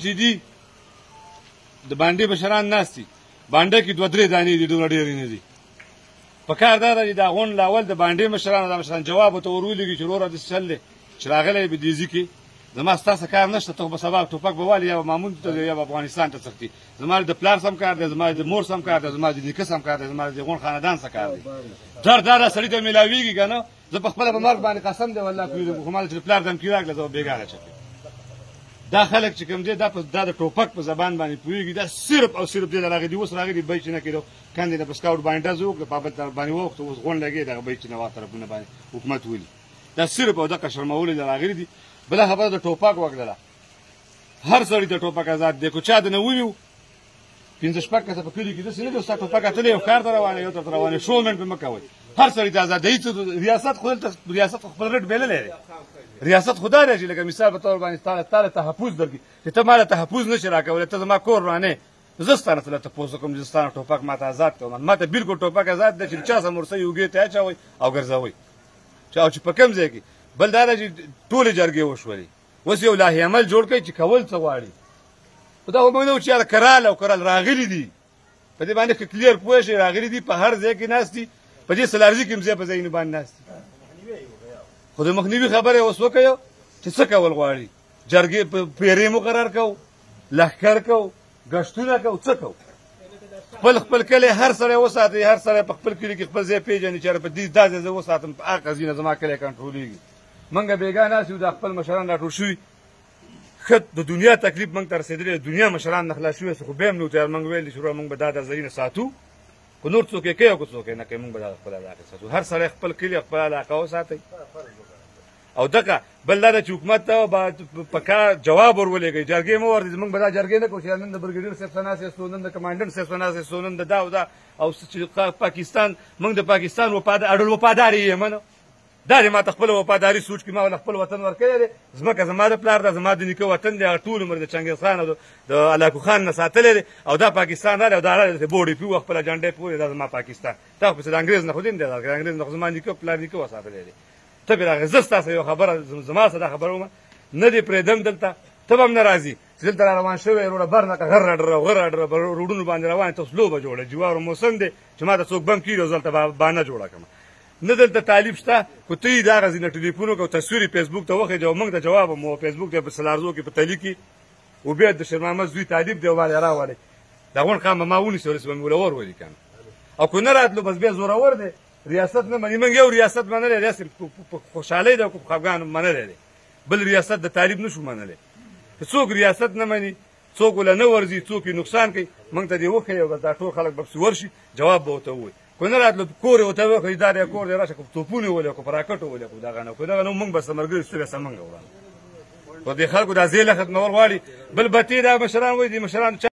چې دي د باندې مشران ناست دي باندې کې دوه درې دانې دي دومره ډېرې نه دي په کار دا ده چې دا غونډ لاول د باندې مشرانو د مشران جواب ورته ورولېږي چې وروره داسې چل دی چې راغلی یې بدیزي کې زما ستاسو کار نشته ته به سبا ټوپک به والي یا به مامون ته یا به افغانستان ته څښتي زما د پلار سم کار دی زما د مور سم کار دی زما د نیکه سم کار دی زما د غونډ خاندان سم کار دی دا سړي ته میلاویږي که نه زه په خپله په مرګ باندې قسم دی والله پوهېږم خو ما چې پلار دمکي راکړه زه به بېګاره چپې دا خلک چې کوم دی دا د ټوپک په زبان باندې پوهېږي دا صرف او صرف دې ته راغلي اوس راغلي بیچ نه کېدو کاندې نه په سکاوټ باندې ډز وکړه په بل طرف باندې ووښته اوس غونډ لګېد دغه بیچ نه وا طرفونه باندې حکومت ولي دا صرف او دغه شرمولې ته راغلي دي بله خبره د ټوپک وکړله هر سړي د ټوپک آزاد دی که چا د نه ونیو پنځه شپږ کسه په کلي کې داسې نه دي ستا ټوپک اتلی یو ښار ته روانې یو طرف ته روانې شومنټ پې مه کوئ هر سړي ته ازادۍ ریاست خو دلته ریاست خو خپل رټ بېللی دی ریاست خو دا دی چې لکه مثال په طور باندې تا له تحفظ درکړي چې ته ما له تحفظ نه شې راکولی ته زما کور رانې زه ستا نه له تپوس وکړم چې ستا نه ټوپک ما ته آزاد کوم ما ته بالکل ټوپک آزاد دی چې چا سم ورسئ اوږې ته اچوئ او ګرځوئ او چې په کوم ځای کې بل دا ده چې ټولې جرګې وشولې اوس یو لاهي عمل جوړ کړئ چې کول څه غواړي خو دا خو موږ نه وو چې یاره کرال او کرال راغلي دي په دې باندې که کلیر پوه شئ راغلي دي په هر ځای کې ناست دي په دې سلارزي کې هم ځای په ځایونو باندې ناست دي خو د مخنیوي خبره یې اوس وکړو چې څه کول غواړي جرګې پیرې مقرر کوو لښکر کوو ګشتونه کوو څه کوو خپل کلی هر سړی وساتئ هر سړی په خپل کلي کې خپل ځای پېژني چې په دې دا ځای زه وساتم په هغه قضیې نه زما کلی کنټرولېږي موږ بېګا ناست یو دا خپل مشران راټول شوي ښه د دنیا تکلیف موږ ته رسېدلی دنیا مشران نه خلاص شوي خو بیا هم نو تیار موږ ویل چې موږ به دا ځایونه ساتو خو نور څوک یې کوي او که څوک یې نه کوي موږ به دا خپل علاقې ساتو هر سړی خپل کلي خپل علاقه وساتئ او دغه بل دا ده چې حکومت ته په کار جواب ورولېږئ جرګې مه ورځئ موږ به دا جرګې نه کوو چې نن د برګېډیر صاحب څه ناست یاستو نن د کمانډنټ صاحب څه ناست یاستو نن د دا او دا او چې پاکستان موږ د پاکستان اډل وفادار یې یم نه دا دی ما ته خپله وفاداري سوچ کړي ما له خپل وطن ورکړی دی ځمکه زما د پلار ده زما د نیکه وطن دی هغه ټول عمر د چنګیز خان او د علاقو خان نه ساتلی دی او دا پاکستان راغلی او دا راغلی بوډۍ پې و خپله جنډۍ پورې دا زما پاکستان دا خو پسې د انګرېز نه خو دین دی د انګرېز نه خو زما نیکه پلار نیکه وساتلی دی ته پرې راغلی زه ستاسو یو خبره زما څه دا خبره ومه نه دې پرېږدم دلته ته به هم نه راځي چې دلته را روان شوی وروره بر نه که غر راډره غر راډره روډونو باندې روان ته اوس لوبه جوړه جوارو موسم دی چې ما ته څوک بم کېږي او زه دلته بانه جوړه کړم نه دلته طالب شته خو ته یې دغه ځینې ټلیفون وکړه او تصویر یې فیسبوک ته وخېږه او موږ ته جواب هم فیسبوک ته په سلارزو کې په تلي کې او بیا د شېرمحمد زوی طالب دی او باندې راولئ دا غونډ خان به ما ونیسي ولس به مې ولور ولي که نه او که نه راتلو بس بیا زورور دی ریاست نه مني موږ یو ریاست منلی دی په خوشحالۍ دی او په خفګان منلی دی بل ریاست د طالب نه شو منلی که څوک ریاست نه مني څوک وله نه ورځي څوک یې نقصان کوي موږ ته دې وښیي او بس دا ټول خلک به پسې ورشي جواب به ورته ووایي که نه راتلو کور یې ورته وښیي دا دی کور دی راشه که توپونه یې ولې که په راکټو ولې که دغه نه که دغه نه موږ به سره ملګري ستړي سه موږ وړاندې خو دې خلکو دا زیله ختمول غواړي بل بتې دا مشران وایي دې مشرانو